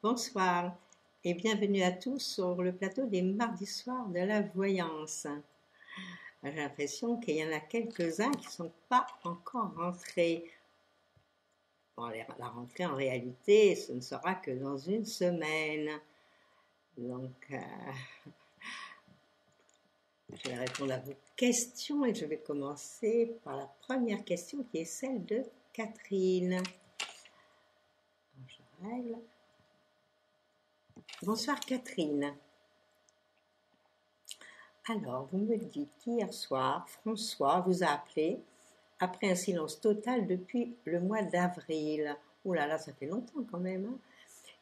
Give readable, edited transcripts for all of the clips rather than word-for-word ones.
Bonsoir et bienvenue à tous sur le plateau des mardis soirs de la voyance. J'ai l'impression qu'il y en a quelques-uns qui ne sont pas encore rentrés. Bon, la rentrée en réalité, ce ne sera que dans une semaine. Donc, je vais répondre à vos questions et je vais commencer par la première question qui est celle de Catherine. Je règle. Bonsoir Catherine. Alors, vous me dites qu'hier soir, François vous a appelé après un silence total depuis le mois d'avril. Ouh là là, ça fait longtemps quand même. Hein.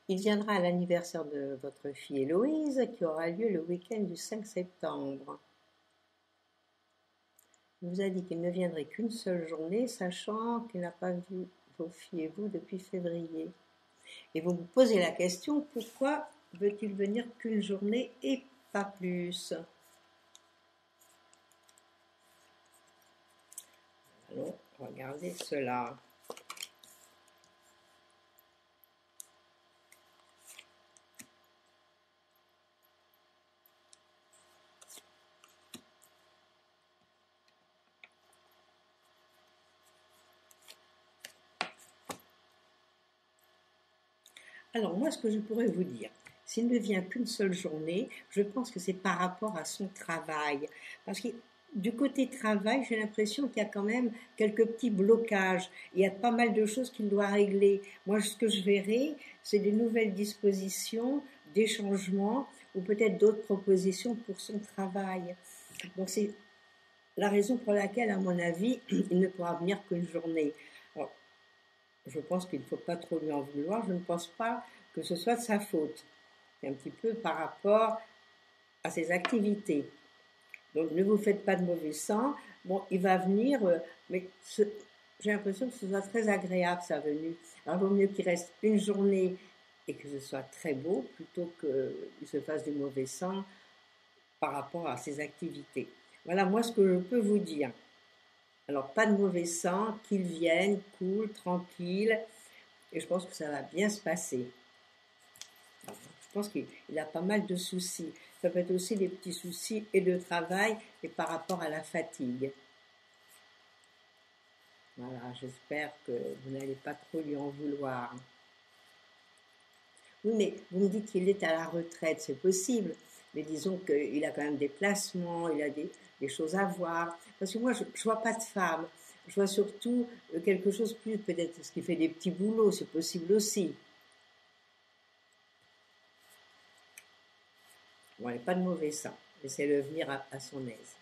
Il viendra à l'anniversaire de votre fille Héloïse qui aura lieu le week-end du 5 septembre. Il vous a dit qu'il ne viendrait qu'une seule journée, sachant qu'il n'a pas vu vos filles et vous depuis février. Et vous vous posez la question, pourquoi veut-il venir qu'une journée et pas plus ? Allons regarder cela. Alors moi, ce que je pourrais vous dire, s'il ne vient qu'une seule journée, je pense que c'est par rapport à son travail. Parce que du côté travail, j'ai l'impression qu'il y a quand même quelques petits blocages. Il y a pas mal de choses qu'il doit régler. Moi, ce que je verrai, c'est des nouvelles dispositions, des changements ou peut-être d'autres propositions pour son travail. Donc c'est la raison pour laquelle, à mon avis, il ne pourra venir qu'une journée. Alors, je pense qu'il ne faut pas trop lui en vouloir. Je ne pense pas que ce soit de sa faute. C'est un petit peu par rapport à ses activités. Donc ne vous faites pas de mauvais sang. Bon, il va venir, mais j'ai l'impression que ce soit très agréable sa venue. Alors il vaut mieux qu'il reste une journée et que ce soit très beau plutôt qu'il se fasse du mauvais sang par rapport à ses activités. Voilà moi ce que je peux vous dire. Alors pas de mauvais sang, qu'il vienne, cool, tranquille, et je pense que ça va bien se passer. Je pense qu'il a pas mal de soucis. Ça peut être aussi des petits soucis et de travail et par rapport à la fatigue. Voilà, j'espère que vous n'allez pas trop lui en vouloir. Oui, mais vous me dites qu'il est à la retraite, c'est possible. Mais disons qu'il a quand même des placements, il a des choses à voir. Parce que moi, je ne vois pas de femme. Je vois surtout quelque chose plus, peut-être ce qui fait des petits boulots, c'est possible aussi. Bon, il n'y a pas de mauvais sang. Laissez-le venir à son aise.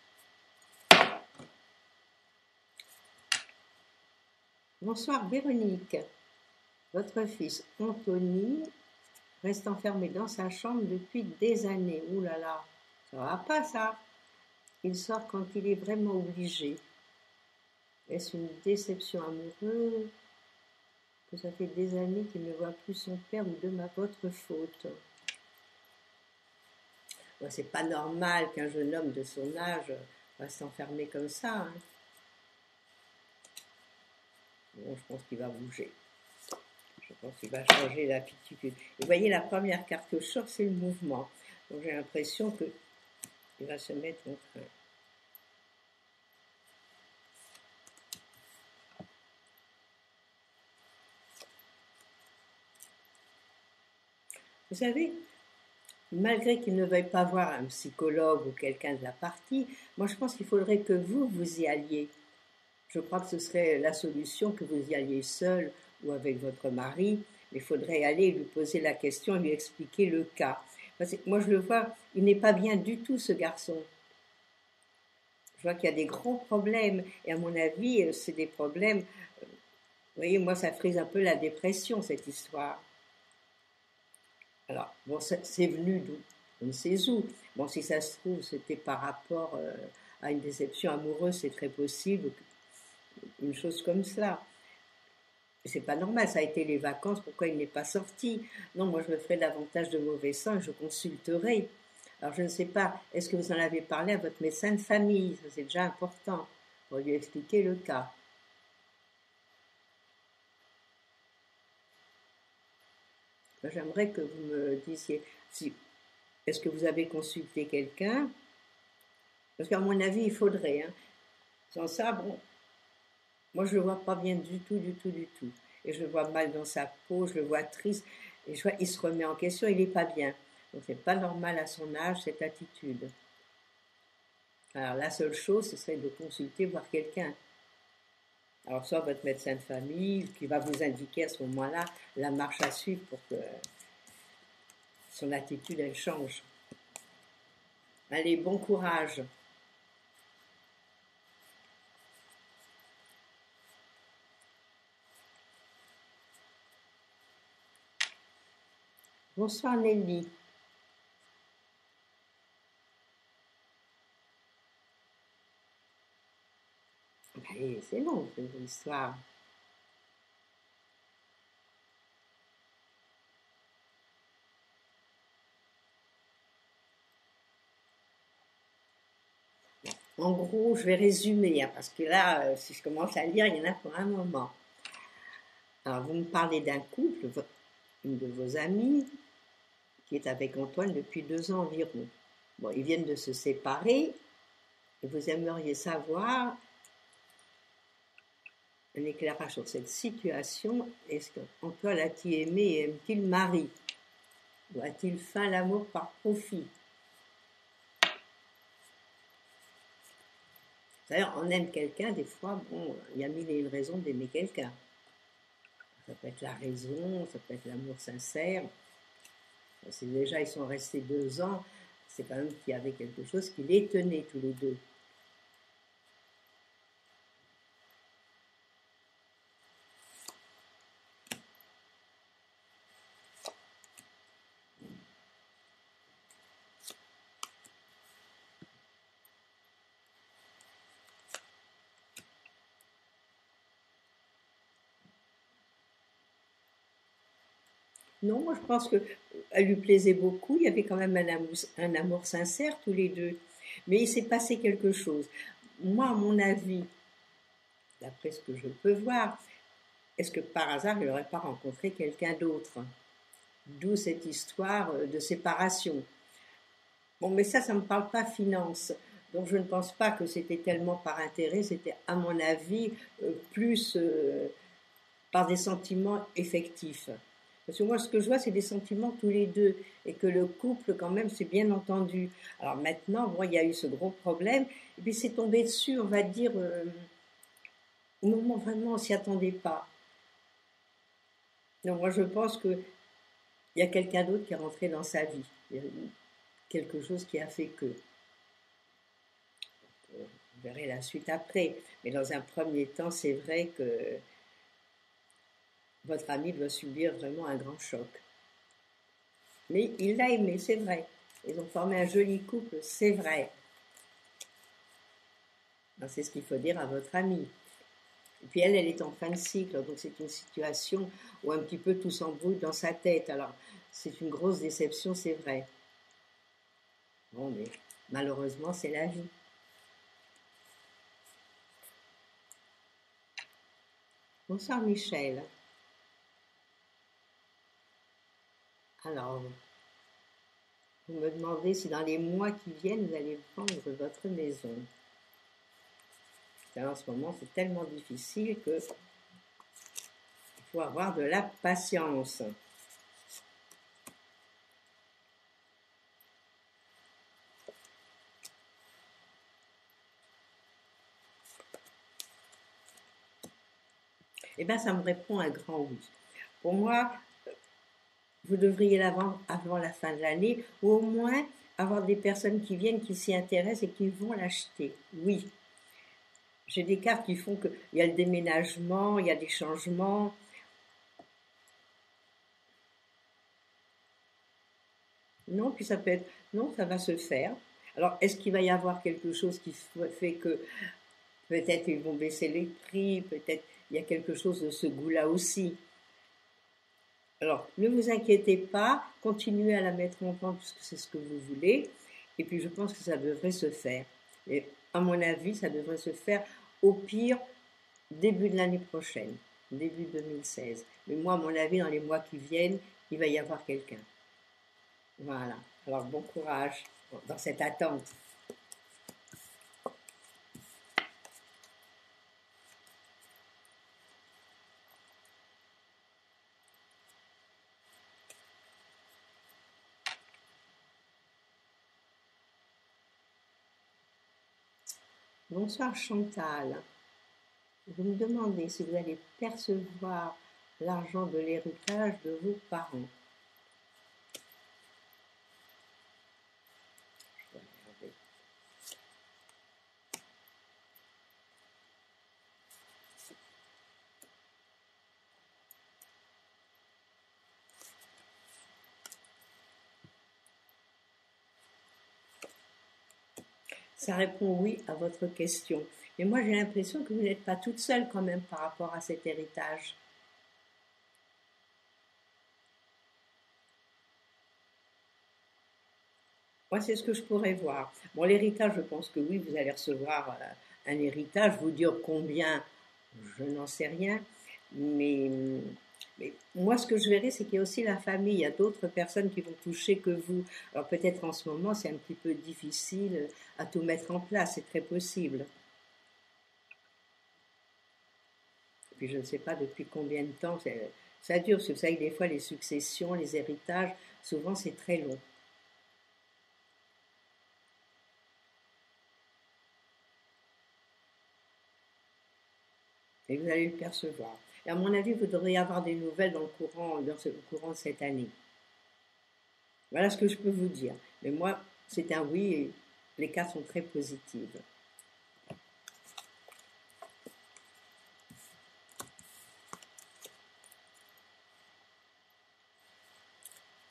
Bonsoir Véronique. Votre fils Anthony reste enfermé dans sa chambre depuis des années. Ouh là là, ça va pas ça. Il sort quand il est vraiment obligé. Est-ce une déception amoureuse que ça fait des années qu'il ne voit plus son père ou de votre faute? Bon, c'est pas normal qu'un jeune homme de son âge va s'enfermer comme ça. Hein. Bon, je pense qu'il va bouger. Je pense qu'il va changer d'attitude. Et vous voyez, la première carte que je sors, c'est le mouvement. Donc j'ai l'impression qu'il va se mettre en train. Vous savez, malgré qu'il ne veuille pas voir un psychologue ou quelqu'un de la partie, moi je pense qu'il faudrait que vous y alliez. Je crois que ce serait la solution, que vous y alliez seul ou avec votre mari, mais il faudrait aller lui poser la question, lui expliquer le cas. Parce que moi je le vois, il n'est pas bien du tout ce garçon. Je vois qu'il y a des grands problèmes, et à mon avis, c'est des problèmes, vous voyez, moi ça frise un peu la dépression cette histoire. Alors, bon, c'est venu d'où? On ne sait où. Bon, si ça se trouve, c'était par rapport à une déception amoureuse, c'est très possible, une chose comme cela. C'est pas normal, ça a été les vacances, pourquoi il n'est pas sorti? Non, moi je me ferai davantage de mauvais sang et je consulterai. Alors je ne sais pas, est-ce que vous en avez parlé à votre médecin de famille? Ça c'est déjà important, pour lui expliquer le cas. J'aimerais que vous me disiez si est-ce que vous avez consulté quelqu'un? Parce qu'à mon avis, il faudrait. Hein. Sans ça, bon, moi je le vois pas bien du tout, du tout, du tout. Et je le vois mal dans sa peau, je le vois triste. Et je vois, il se remet en question, il n'est pas bien. Donc c'est pas normal à son âge cette attitude. Alors la seule chose, ce serait de consulter, voir quelqu'un. Alors soit votre médecin de famille qui va vous indiquer à ce moment-là la marche à suivre pour que son attitude elle change. Allez, bon courage. Bonsoir Nelly. Allez, c'est long cette histoire. En gros, je vais résumer, hein, parce que là, si je commence à lire, il y en a pour un moment. Alors, vous me parlez d'un couple, une de vos amies, qui est avec Antoine depuis 2 ans environ. Bon, ils viennent de se séparer, et vous aimeriez savoir un éclairage sur cette situation. Est-ce qu'Antoine a-t-il aimé et aime-t-il Marie? Ou a-t-il fait l'amour par profit? D'ailleurs, on aime quelqu'un, des fois, bon, il y a mille et une raisons d'aimer quelqu'un. Ça peut être la raison, ça peut être l'amour sincère. Si déjà ils sont restés 2 ans, c'est quand même qu'il y avait quelque chose qui les tenait tous les deux. Non, moi je pense qu'elle lui plaisait beaucoup, il y avait quand même un amour sincère tous les deux. Mais il s'est passé quelque chose. Moi, à mon avis, d'après ce que je peux voir, est-ce que par hasard il n'aurait pas rencontré quelqu'un d'autre? D'où cette histoire de séparation. Bon, mais ça ne me parle pas finance. Donc je ne pense pas que c'était tellement par intérêt, c'était à mon avis plus par des sentiments effectifs. Parce que moi, ce que je vois, c'est des sentiments tous les deux, et que le couple, quand même, c'est bien entendu. Alors maintenant, bon, il y a eu ce gros problème, et puis c'est tombé dessus, on va dire, au moment vraiment, on s'y attendait pas. Donc moi, je pense qu'il y a quelqu'un d'autre qui est rentré dans sa vie. Il y a quelque chose qui a fait que. Vous verrez la suite après. Mais dans un premier temps, c'est vrai que votre ami doit subir vraiment un grand choc. Mais il l'a aimé, c'est vrai. Ils ont formé un joli couple, c'est vrai. C'est ce qu'il faut dire à votre amie. Et puis elle est en fin de cycle, donc c'est une situation où un petit peu tout s'embrouille dans sa tête. Alors, c'est une grosse déception, c'est vrai. Bon, mais malheureusement, c'est la vie. Bonsoir Michel. Alors, vous me demandez si dans les mois qui viennent, vous allez vendre votre maison. En ce moment, c'est tellement difficile que il faut avoir de la patience. Eh bien, ça me répond un grand oui. Pour moi, vous devriez la vendre avant la fin de l'année, ou au moins avoir des personnes qui viennent, qui s'y intéressent et qui vont l'acheter. Oui. J'ai des cartes qui font qu'il y a le déménagement, il y a des changements. Non, puis ça peut être, non, ça va se faire. Alors, est-ce qu'il va y avoir quelque chose qui fait que peut-être ils vont baisser les prix, peut-être il y a quelque chose de ce goût-là aussi. Alors, ne vous inquiétez pas, continuez à la mettre en vente puisque c'est ce que vous voulez. Et puis, je pense que ça devrait se faire. Et à mon avis, ça devrait se faire au pire début de l'année prochaine. début 2016. Mais moi, à mon avis, dans les mois qui viennent, il va y avoir quelqu'un. Voilà. Alors, bon courage dans cette attente. Bonsoir Chantal. Vous me demandez si vous allez percevoir l'argent de l'héritage de vos parents. Je vais regarder. Ça répond oui à votre question. Mais moi, j'ai l'impression que vous n'êtes pas toute seule quand même par rapport à cet héritage. Moi, c'est ce que je pourrais voir. Bon, l'héritage, je pense que oui, vous allez recevoir un héritage. Vous dire combien, je n'en sais rien. Mais, mais moi, ce que je verrai, c'est qu'il y a aussi la famille. Il y a d'autres personnes qui vont toucher que vous. Alors peut-être en ce moment, c'est un petit peu difficile à tout mettre en place. C'est très possible. Puis je ne sais pas depuis combien de temps ça dure. Parce que vous savez que des fois, les successions, les héritages, souvent, c'est très long. Et vous allez le percevoir. Et à mon avis, vous devriez avoir des nouvelles au courant de cette année. Voilà ce que je peux vous dire. Mais moi, c'est un oui et les cas sont très positifs.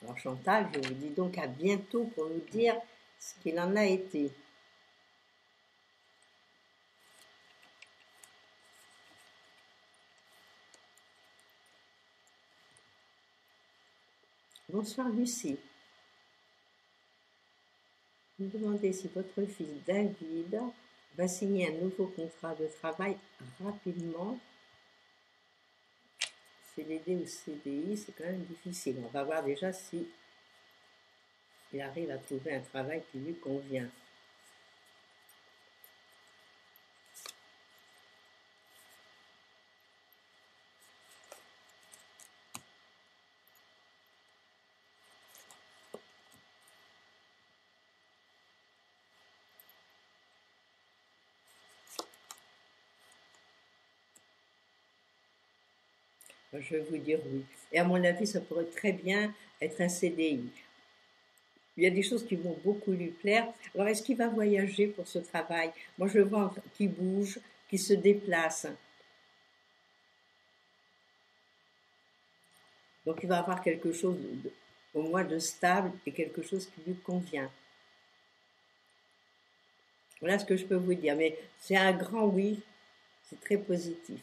Alors Chantal, je vous dis donc à bientôt pour nous dire ce qu'il en a été. Bonsoir Lucie. Vous me demandez si votre fils David va signer un nouveau contrat de travail rapidement. CDD ou CDI, c'est quand même difficile. On va voir déjà si il arrive à trouver un travail qui lui convient. Je vais vous dire oui. Et à mon avis, ça pourrait très bien être un CDI. Il y a des choses qui vont beaucoup lui plaire. Alors, est-ce qu'il va voyager pour ce travail? Moi, je le vois qui bouge, qui se déplace. Donc, il va avoir quelque chose au moins de stable et quelque chose qui lui convient. Voilà ce que je peux vous dire. Mais c'est un grand oui. C'est très positif.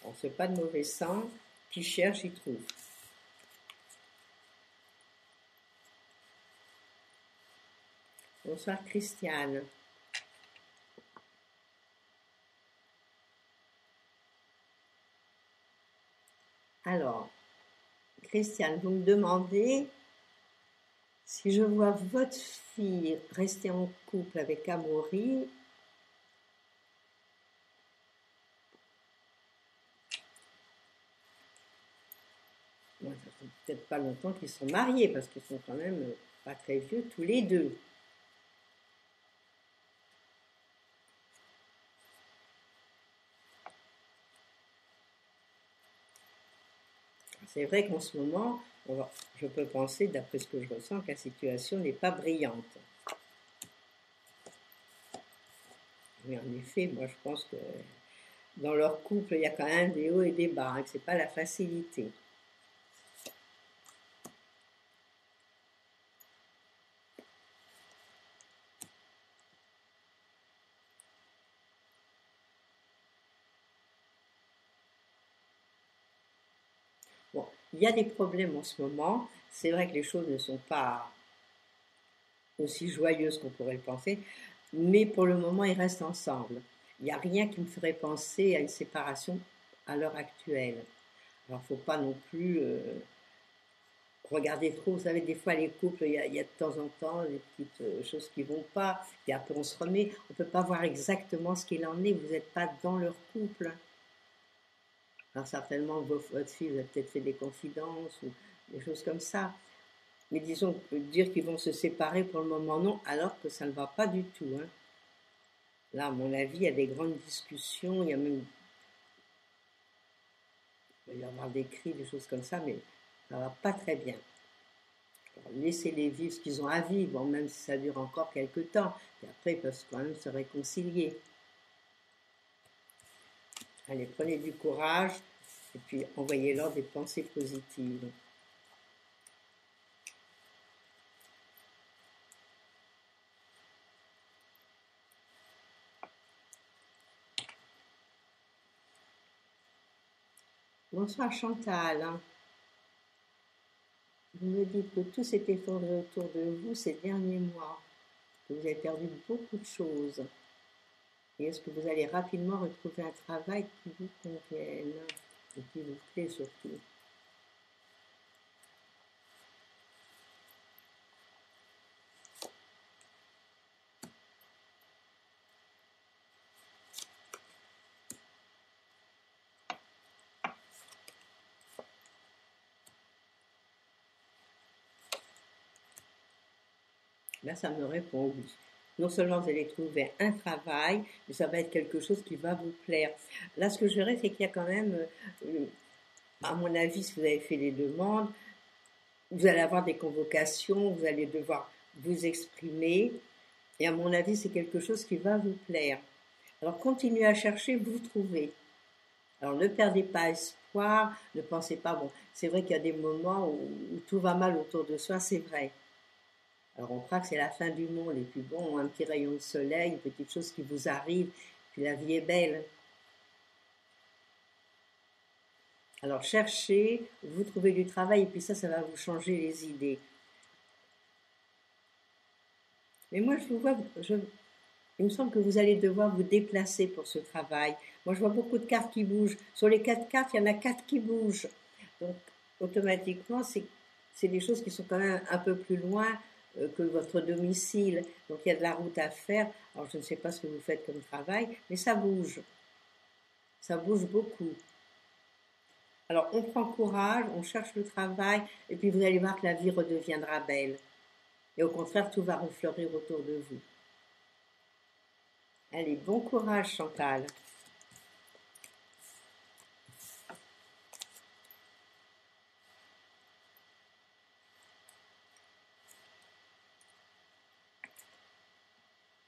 On ne fait pas de mauvais sang. Qui cherche, il trouve. Bonsoir Christiane. Alors, Christiane, vous me demandez si je vois votre fille rester en couple avec Amaury. Bon, ça fait peut-être pas longtemps qu'ils sont mariés parce qu'ils sont quand même pas très vieux tous les deux. C'est vrai qu'en ce moment, je peux penser, d'après ce que je ressens, que la situation n'est pas brillante. Mais en effet, moi je pense que dans leur couple, il y a quand même des hauts et des bas, hein, que c'est pas la facilité. Bon, il y a des problèmes en ce moment. C'est vrai que les choses ne sont pas aussi joyeuses qu'on pourrait le penser, mais pour le moment, ils restent ensemble. Il n'y a rien qui me ferait penser à une séparation à l'heure actuelle. Alors, il ne faut pas non plus regarder trop. Vous savez, des fois, les couples, il y a de temps en temps des petites choses qui ne vont pas. Et après, on se remet. On ne peut pas voir exactement ce qu'il en est. Vous n'êtes pas dans leur couple. Alors, certainement, votre fille vous a peut-être fait des confidences ou des choses comme ça. Mais disons, dire qu'ils vont se séparer pour le moment, non, alors que ça ne va pas du tout. Hein. Là, à mon avis, il y a des grandes discussions. Il y a même il va y avoir des cris, des choses comme ça, mais ça va pas très bien. Laissez-les vivre ce qu'ils ont à vivre, bon, même si ça dure encore quelques temps. Et après, ils peuvent quand même se réconcilier. Allez, prenez du courage et puis envoyez-leur des pensées positives. Bonsoir Chantal. Vous me dites que tout s'est effondré autour de vous ces derniers mois, que vous avez perdu beaucoup de choses. Et est-ce que vous allez rapidement retrouver un travail qui vous convienne et qui vous plaît surtout? Là, ça me répond oui. Non seulement vous allez trouver un travail, mais ça va être quelque chose qui va vous plaire. Là, ce que je dirais, c'est qu'il y a quand même, à mon avis, si vous avez fait les demandes, vous allez avoir des convocations, vous allez devoir vous exprimer, et à mon avis, c'est quelque chose qui va vous plaire. Alors, continuez à chercher, vous trouvez. Alors, ne perdez pas espoir, ne pensez pas, bon, c'est vrai qu'il y a des moments où tout va mal autour de soi, c'est vrai. Alors on croit que c'est la fin du monde, et puis bon, un petit rayon de soleil, une petite chose qui vous arrive, puis la vie est belle. Alors cherchez, vous trouvez du travail, et puis ça va vous changer les idées. Mais moi, je vous vois, il me semble que vous allez devoir vous déplacer pour ce travail. Moi, je vois beaucoup de cartes qui bougent. Sur les 4 cartes, il y en a 4 qui bougent. Donc, automatiquement, c'est des choses qui sont quand même un peu plus loin que votre domicile. Donc, il y a de la route à faire. Alors, je ne sais pas ce que vous faites comme travail, mais ça bouge. Ça bouge beaucoup. Alors, on prend courage, on cherche le travail, et puis vous allez voir que la vie redeviendra belle. Et au contraire, tout va refleurir autour de vous. Allez, bon courage, Chantal.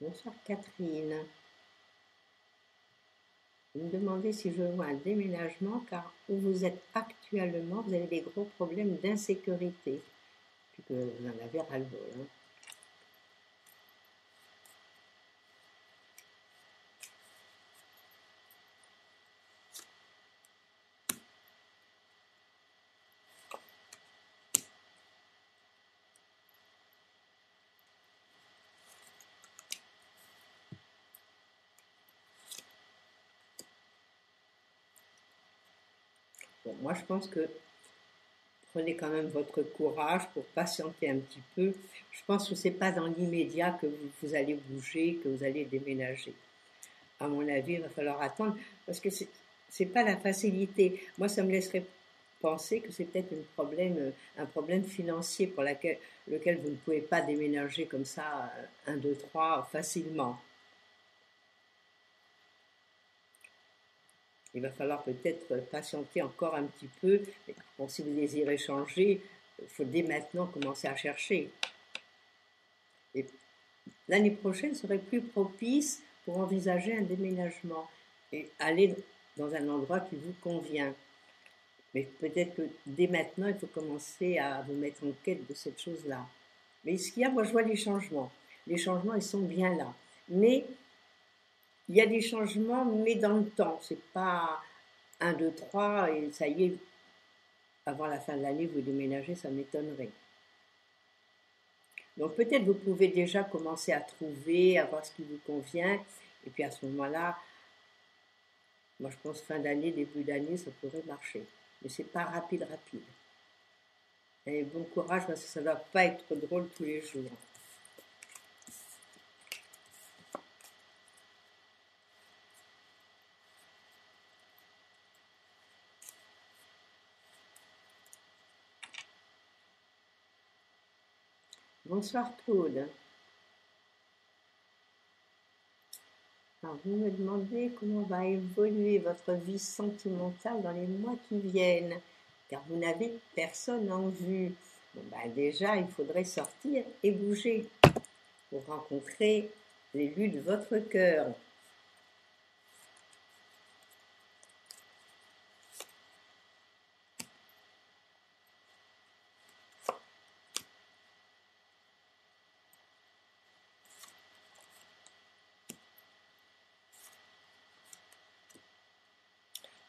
Bonsoir, Catherine. Vous me demandez si je vois un déménagement, car où vous êtes actuellement, vous avez des gros problèmes d'insécurité. Puis que vous en avez ras-le-bol. Hein. Bon, moi, je pense que prenez quand même votre courage pour patienter un petit peu. Je pense que ce n'est pas dans l'immédiat que vous allez bouger, que vous allez déménager. À mon avis, il va falloir attendre parce que c'est pas la facilité. Moi, ça me laisserait penser que c'est peut-être un problème financier pour lequel vous ne pouvez pas déménager comme ça, 1, 2, 3, facilement. Il va falloir peut-être patienter encore un petit peu. Bon, si vous désirez changer, il faut dès maintenant commencer à chercher. Et l'année prochaine serait plus propice pour envisager un déménagement et aller dans un endroit qui vous convient. Mais peut-être que dès maintenant, il faut commencer à vous mettre en quête de cette chose-là. Mais ce qu'il y a, moi je vois les changements. Les changements, ils sont bien là. Mais il y a des changements, mais dans le temps. C'est pas 1, 2, 3 et ça y est, avant la fin de l'année, vous déménagez, ça m'étonnerait. Donc peut-être vous pouvez déjà commencer à trouver, à voir ce qui vous convient. Et puis à ce moment-là, Moi, je pense fin d'année, début d'année, ça pourrait marcher. Mais c'est pas rapide, rapide. Et bon courage parce que ça ne doit pas être drôle tous les jours. Bonsoir Claude. Alors, vous me demandez comment va évoluer votre vie sentimentale dans les mois qui viennent, car vous n'avez personne en vue. Bon, ben déjà, il faudrait sortir et bouger pour rencontrer l'élu de votre cœur.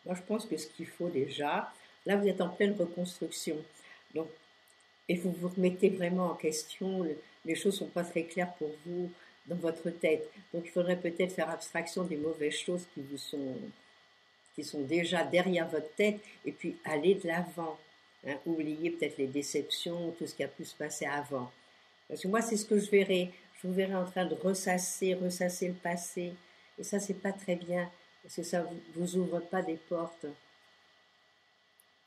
Moi, je pense que ce qu'il faut déjà, là, vous êtes en pleine reconstruction. Donc, et vous vous remettez vraiment en question, les choses ne sont pas très claires pour vous dans votre tête. Donc, il faudrait peut-être faire abstraction des mauvaises choses qui sont déjà derrière votre tête et puis aller de l'avant. Hein, oublier peut-être les déceptions, tout ce qui a pu se passer avant. Parce que moi, c'est ce que je verrai. Je vous verrai en train de ressasser le passé. Et ça, c'est pas très bien. Parce que ça vous ouvre pas des portes.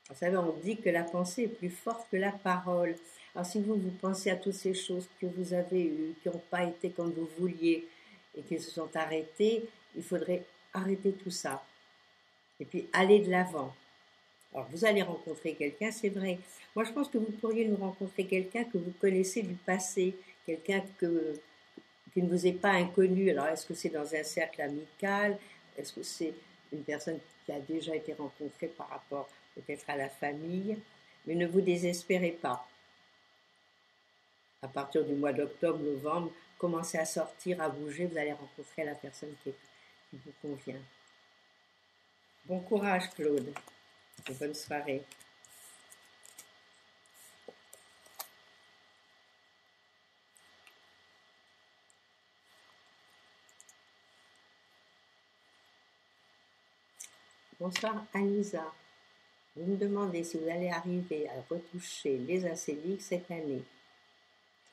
Vous savez, on dit que la pensée est plus forte que la parole. Alors si vous pensez à toutes ces choses que vous avez eues, qui n'ont pas été comme vous vouliez et qui se sont arrêtées, il faudrait arrêter tout ça. Et puis aller de l'avant. Alors vous allez rencontrer quelqu'un, c'est vrai. Moi je pense que vous pourriez nous rencontrer quelqu'un que vous connaissez du passé, quelqu'un qui ne vous est pas inconnu. Alors est-ce que c'est dans un cercle amical? Est-ce que c'est une personne qui a déjà été rencontrée par rapport peut-être à la famille? Mais ne vous désespérez pas. À partir du mois d'octobre, novembre, commencez à sortir, à bouger, vous allez rencontrer la personne qui vous convient. Bon courage Claude et bonne soirée. Bonsoir Anisa. Vous me demandez si vous allez arriver à retoucher les acédiques cette année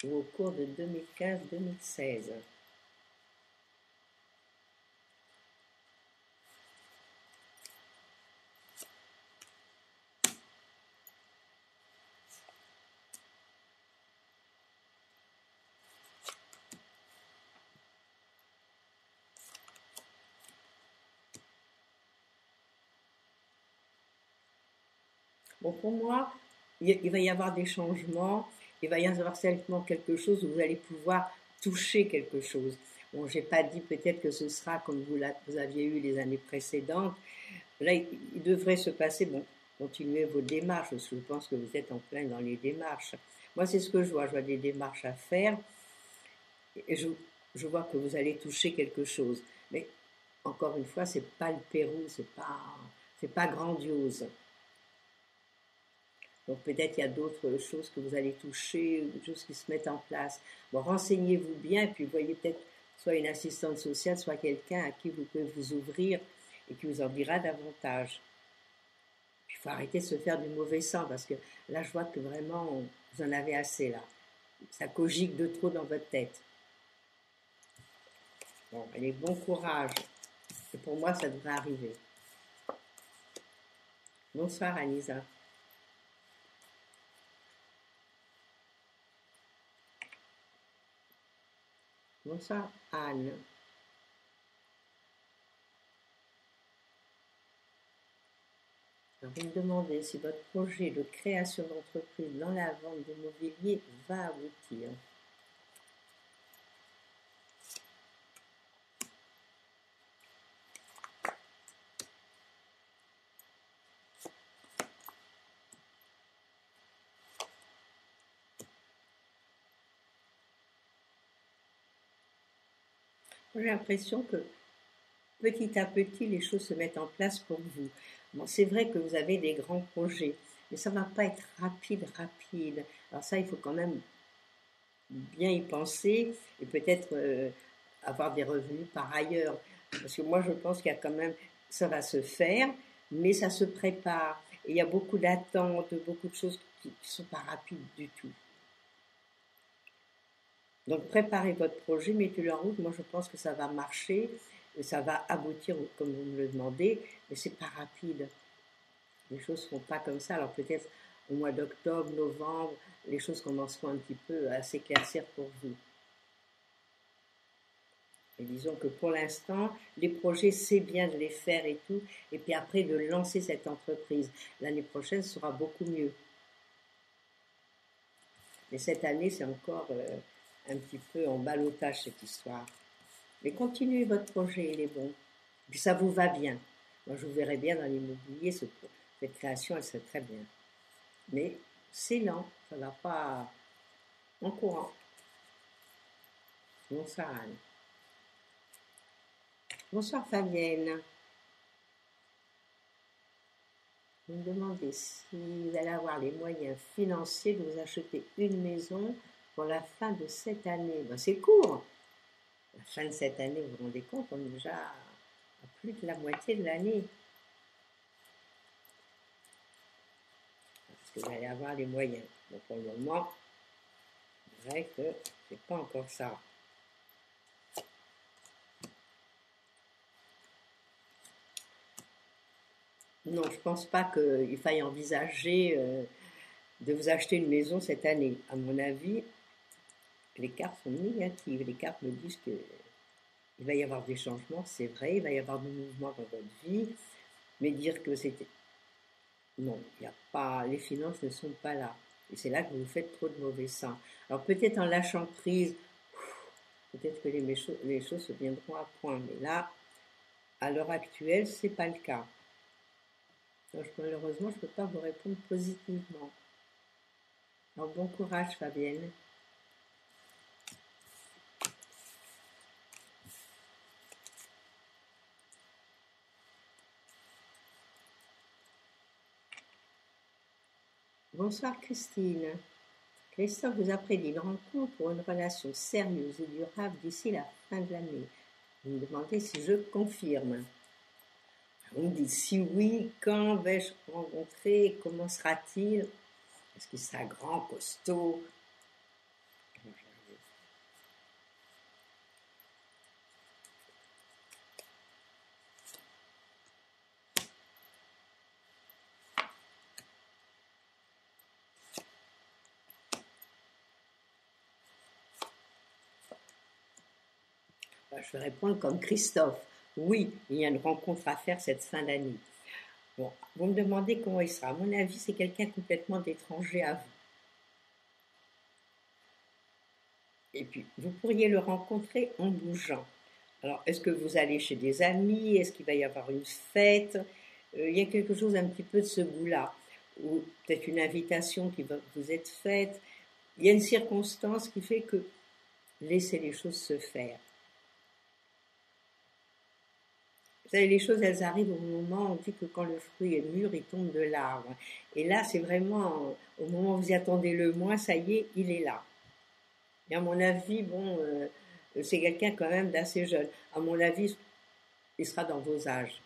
ou au cours de 2015-2016. Bon, pour moi, il va y avoir des changements, il va y avoir certainement quelque chose où vous allez pouvoir toucher quelque chose. Bon, j'ai pas dit peut-être que ce sera comme vous aviez eu les années précédentes. Là, il devrait se passer, bon, continuez vos démarches, parce que je pense que vous êtes en plein dans les démarches. Moi, c'est ce que je vois des démarches à faire, et je vois que vous allez toucher quelque chose. Mais encore une fois, c'est pas le Pérou, c'est pas grandiose. Donc peut-être il y a d'autres choses que vous allez toucher, des choses qui se mettent en place. Bon, renseignez-vous bien, puis voyez peut-être soit une assistante sociale, soit quelqu'un à qui vous pouvez vous ouvrir et qui vous en dira davantage. Puis il faut arrêter de se faire du mauvais sang, parce que là, je vois que vraiment, vous en avez assez, là. Ça cogite de trop dans votre tête. Bon, allez, bon courage. Et pour moi, ça devrait arriver. Bonsoir, Anisa. Bonsoir, Anne. Alors, vous me demandez si votre projet de création d'entreprise dans la vente de mobilier va aboutir. J'ai l'impression que petit à petit, les choses se mettent en place pour vous. Bon, c'est vrai que vous avez des grands projets, mais ça ne va pas être rapide, rapide. Alors ça, il faut quand même bien y penser et peut-être avoir des revenus par ailleurs. Parce que moi, je pense qu'il y a quand même ça va se faire, mais ça se prépare. Et il y a beaucoup d'attentes, beaucoup de choses qui ne sont pas rapides du tout. Donc préparez votre projet, mettez-le en route. Moi je pense que ça va marcher, ça va aboutir comme vous me le demandez, mais c'est pas rapide. Les choses ne sont pas comme ça. Alors peut-être au mois d'octobre, novembre, les choses commenceront un petit peu à s'éclaircir pour vous. Et disons que pour l'instant, les projets, c'est bien de les faire et tout, et puis après de lancer cette entreprise. L'année prochaine sera beaucoup mieux. Mais cette année, c'est encore un petit peu en ballottage cette histoire. Mais continuez votre projet, il est bon. Puis ça vous va bien. Moi, je vous verrais bien dans l'immobilier, cette création, elle serait très bien. Mais c'est lent, ça ne va pas en courant. Bonsoir Anne. Bonsoir Fabienne. Vous me demandez si vous allez avoir les moyens financiers de vous acheter une maison pour la fin de cette année. Ben, c'est court. La fin de cette année, vous vous rendez compte, on est déjà à plus de la moitié de l'année. Parce que vous allez avoir les moyens. Donc pour le moment, c'est vrai que c'est pas encore ça. Non, je pense pas qu'il faille envisager de vous acheter une maison cette année. À mon avis, les cartes sont négatives. Les cartes me disent qu'il va y avoir des changements, c'est vrai, il va y avoir des mouvements dans votre vie, mais dire que c'était... Non, il n'y a pas... Les finances ne sont pas là. Et c'est là que vous faites trop de mauvais sang. Alors peut-être en lâchant prise, peut-être que les choses se viendront à point. Mais là, à l'heure actuelle, c'est pas le cas. Donc, malheureusement, je ne peux pas vous répondre positivement. Alors bon courage Fabienne. Bonsoir Christine. Christophe vous a prédit une rencontre pour une relation sérieuse et durable d'ici la fin de l'année. Vous me demandez si je confirme. Vous me dites si oui, quand vais-je rencontrer, comment sera-t-il? Est-ce qu'il sera grand, costaud? Je vais répondre comme Christophe. Oui, il y a une rencontre à faire cette fin d'année. Bon, vous me demandez comment il sera. À mon avis, c'est quelqu'un complètement d'étranger à vous. Et puis, vous pourriez le rencontrer en bougeant. Alors, est-ce que vous allez chez des amis? Est-ce qu'il va y avoir une fête? Il y a quelque chose un petit peu de ce goût-là. Ou peut-être une invitation qui va vous être faite. Il y a une circonstance qui fait que laissez les choses se faire. Vous savez, les choses, elles arrivent au moment, on dit que quand le fruit est mûr, il tombe de l'arbre. Et là, c'est vraiment, au moment où vous y attendez le moins, ça y est, il est là. Et à mon avis, bon, c'est quelqu'un quand même d'assez jeune. À mon avis, il sera dans vos âges.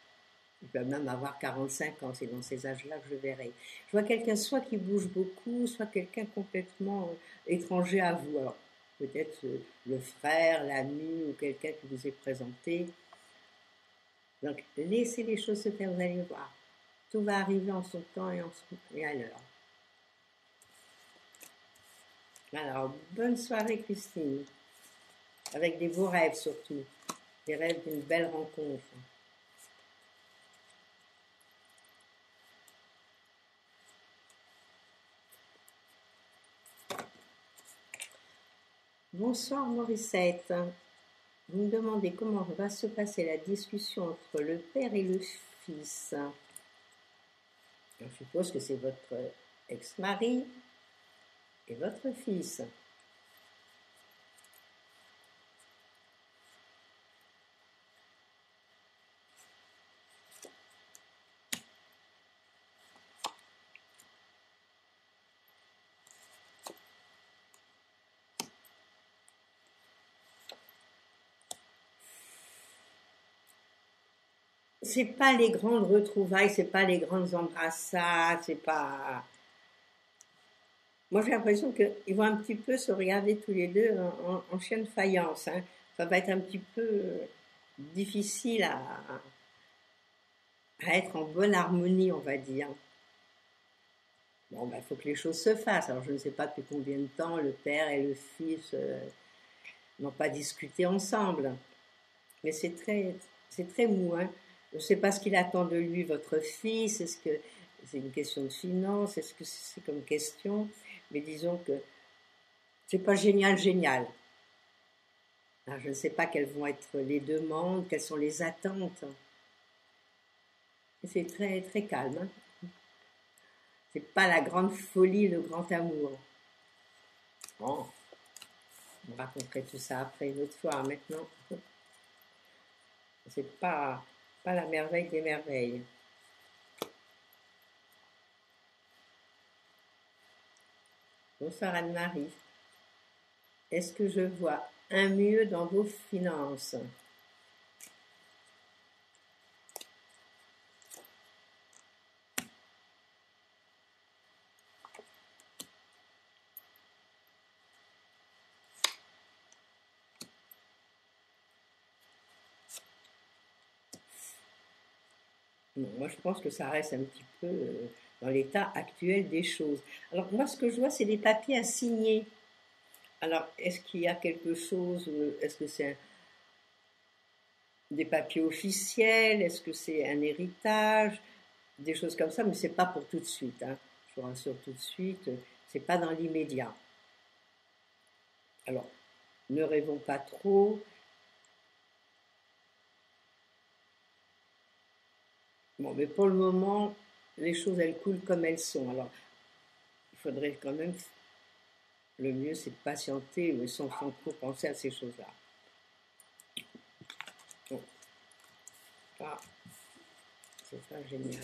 Il peut même avoir 45 ans, c'est dans ces âges-là que je verrai. Je vois quelqu'un soit qui bouge beaucoup, soit quelqu'un complètement étranger à vous. Alors, peut-être le frère, l'ami ou quelqu'un qui vous est présenté. Donc, laissez les choses se faire, vous allez voir. Tout va arriver en son temps et à l'heure. Alors, bonne soirée Christine. Avec des beaux rêves surtout. Des rêves d'une belle rencontre. Bonsoir Morissette. Vous me demandez comment va se passer la discussion entre le père et le fils. Je suppose que c'est votre ex-mari et votre fils. c'est pas les grandes retrouvailles, c'est pas les grandes embrassades, c'est pas. Moi, j'ai l'impression qu'ils vont un petit peu se regarder tous les deux en chien de faïence, hein. Ça va être un petit peu difficile à être en bonne harmonie, on va dire. Bon, ben, il faut que les choses se fassent. Alors, je ne sais pas depuis combien de temps le père et le fils n'ont pas discuté ensemble. Mais c'est très mou, hein. Je ne sais pas ce qu'il attend de lui, votre fils. Est-ce que c'est une question de finance? Est-ce que c'est comme question? Mais disons que c'est pas génial, génial. Alors, je ne sais pas quelles vont être les demandes, quelles sont les attentes. C'est très, très calme, hein. C'est pas la grande folie, le grand amour. Bon, on raconterait tout ça après une autre fois. Maintenant, c'est pas la merveille des merveilles. Bonsoir Anne-Marie. Est-ce que je vois un mieux dans vos finances? Non, moi, je pense que ça reste un petit peu dans l'état actuel des choses. Alors, moi, ce que je vois, c'est des papiers à signer. Alors, est-ce qu'il y a quelque chose, est-ce que c'est des papiers officiels, est-ce que c'est un héritage, des choses comme ça, mais c'est pas pour tout de suite, hein. Je vous rassure tout de suite, c'est pas dans l'immédiat. Alors, ne rêvons pas trop. Bon, mais pour le moment, les choses, elles coulent comme elles sont. Alors, il faudrait quand même, le mieux, c'est de patienter, mais sans trop penser à ces choses-là. Bon, ah, c'est pas génial.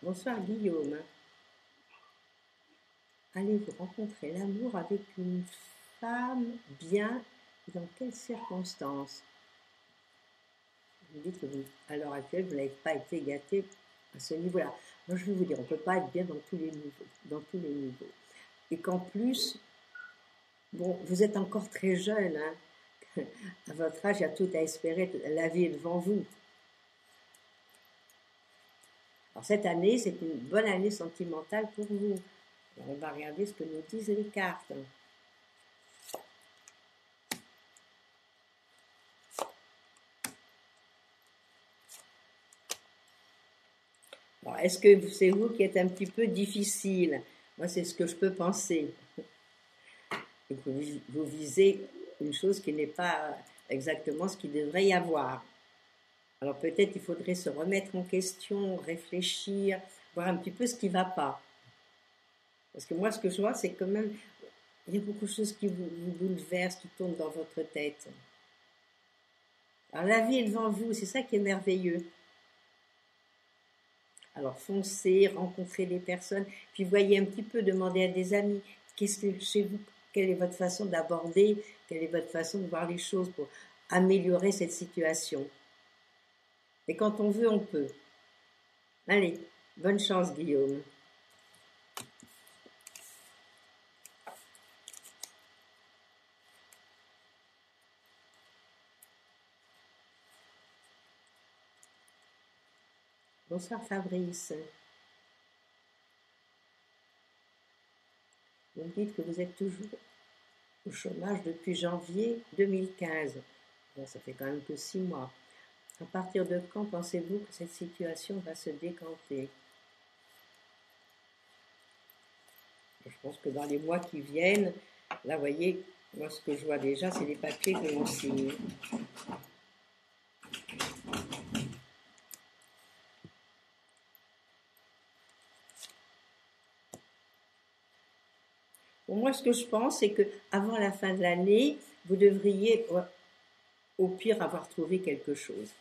Bonsoir Guillaume. Allez-vous rencontrer l'amour avec une femme bien? Dans quelles circonstances? Vous dites que à l'heure actuelle, vous n'avez pas été gâté à ce niveau-là. Moi, je vais vous dire, on ne peut pas être bien dans tous les niveaux, dans tous les niveaux. Et qu'en plus, bon, vous êtes encore très jeune, hein. À votre âge, il y a tout à espérer, la vie est devant vous. Alors cette année, c'est une bonne année sentimentale pour vous. Alors, on va regarder ce que nous disent les cartes. Alors, est-ce que c'est vous qui êtes un petit peu difficile? Moi, c'est ce que je peux penser. Vous visez une chose qui n'est pas exactement ce qu'il devrait y avoir. Alors peut-être il faudrait se remettre en question, réfléchir, voir un petit peu ce qui ne va pas. Parce que moi, ce que je vois, c'est quand même, il y a beaucoup de choses qui vous bouleversent, qui tournent dans votre tête. Alors la vie est devant vous, c'est ça qui est merveilleux. Alors foncez, rencontrez des personnes, puis voyez un petit peu, demandez à des amis, qu'est-ce que chez vous, quelle est votre façon d'aborder, quelle est votre façon de voir les choses pour améliorer cette situation. Et quand on veut, on peut. Allez, bonne chance Guillaume. Bonsoir Fabrice. Vous me dites que vous êtes toujours au chômage depuis janvier 2015. Bon, ça fait quand même que 6 mois. À partir de quand pensez-vous que cette situation va se décanter? Je pense que dans les mois qui viennent, là, vous voyez, moi, ce que je vois déjà, c'est les papiers que l'on signe. Bon, moi, ce que je pense, c'est qu'avant la fin de l'année, vous devriez, au pire, avoir trouvé quelque chose.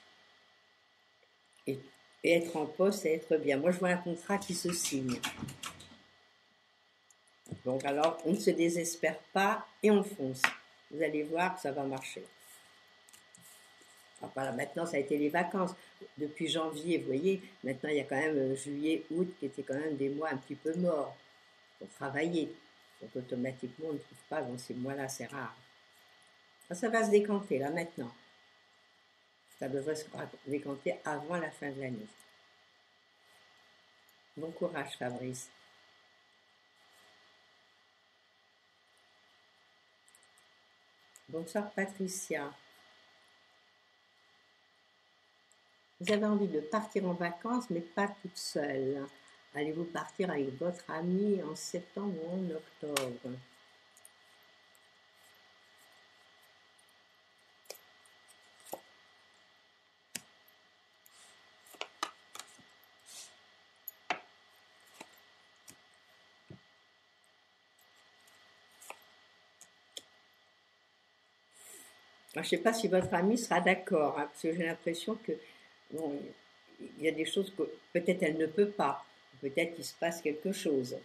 Et être en poste et être bien. Moi, je vois un contrat qui se signe. Donc alors, on ne se désespère pas et on fonce. Vous allez voir que ça va marcher. Alors, voilà, maintenant, ça a été les vacances. Depuis janvier, vous voyez, maintenant, il y a quand même juillet, août, qui étaient quand même des mois un petit peu morts pour travailler. Donc, automatiquement, on ne trouve pas dans ces mois-là, c'est rare. Ça va se décanter, là, maintenant. Ça devrait se décanter avant la fin de l'année. Bon courage, Fabrice. Bonsoir, Patricia. Vous avez envie de partir en vacances, mais pas toute seule. Allez-vous partir avec votre ami en septembre ou en octobre? Je ne sais pas si votre ami sera d'accord, hein, parce que j'ai l'impression que bon, il y a des choses que peut-être elle ne peut pas, peut-être qu'il se passe quelque chose.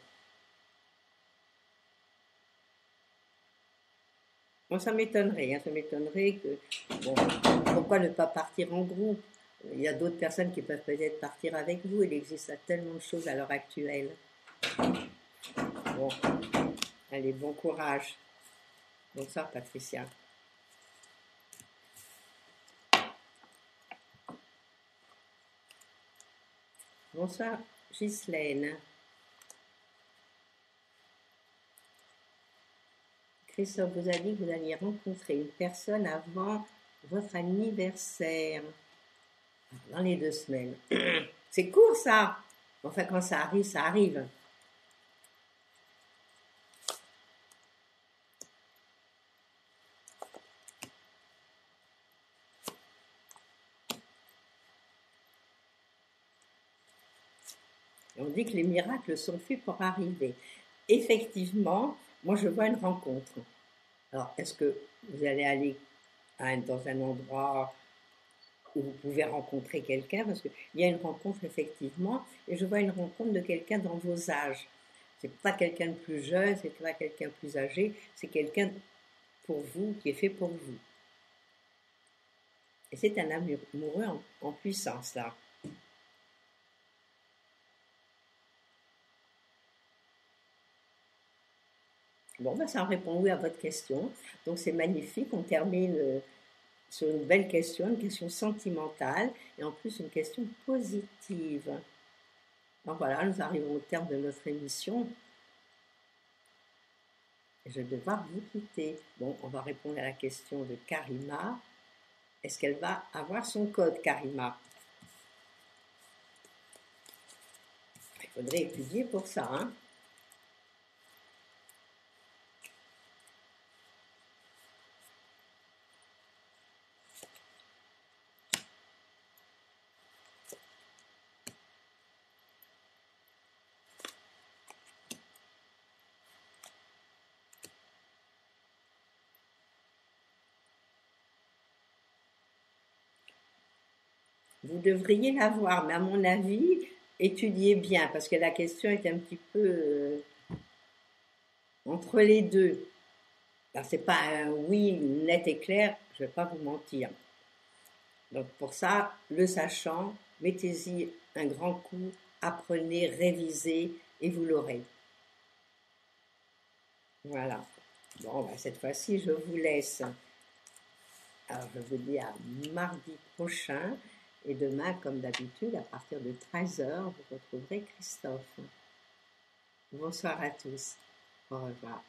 Moi, ça m'étonnerait que, bon, pourquoi ne pas partir en groupe? Il y a d'autres personnes qui peuvent peut-être partir avec vous, il existe tellement de choses à l'heure actuelle. Bon, allez, bon courage. Bonsoir, Patricia. Bonsoir, Ghislaine. Christophe vous a dit que vous alliez rencontrer une personne avant votre anniversaire, dans les 2 semaines. C'est court, ça. Enfin, quand ça arrive, ça arrive. On dit que les miracles sont faits pour arriver. Effectivement, moi je vois une rencontre. Alors, est-ce que vous allez aller dans un endroit où vous pouvez rencontrer quelqu'un? Parce qu'il y a une rencontre effectivement, et je vois une rencontre de quelqu'un dans vos âges. C'est pas quelqu'un de plus jeune, c'est pas quelqu'un de plus âgé, c'est quelqu'un pour vous, qui est fait pour vous. Et c'est un amoureux en puissance, là. Bon, ben, ça répond oui à votre question. Donc, c'est magnifique. On termine sur une belle question, une question sentimentale, et en plus une question positive. Donc voilà, nous arrivons au terme de notre émission. Je vais devoir vous quitter. Bon, on va répondre à la question de Karima. Est-ce qu'elle va avoir son code, Karima? Il faudrait étudier pour ça, hein? Vous devriez l'avoir, mais à mon avis, étudiez bien, parce que la question est un petit peu entre les deux. Alors, c'est pas un oui net et clair, je ne vais pas vous mentir. Donc pour ça, le sachant, mettez-y un grand coup, apprenez, révisez et vous l'aurez. Voilà. Bon, ben, cette fois-ci, je vous laisse. Alors je vous dis à mardi prochain et demain, comme d'habitude, à partir de 13h, vous retrouverez Christophe. Bonsoir à tous. Au revoir.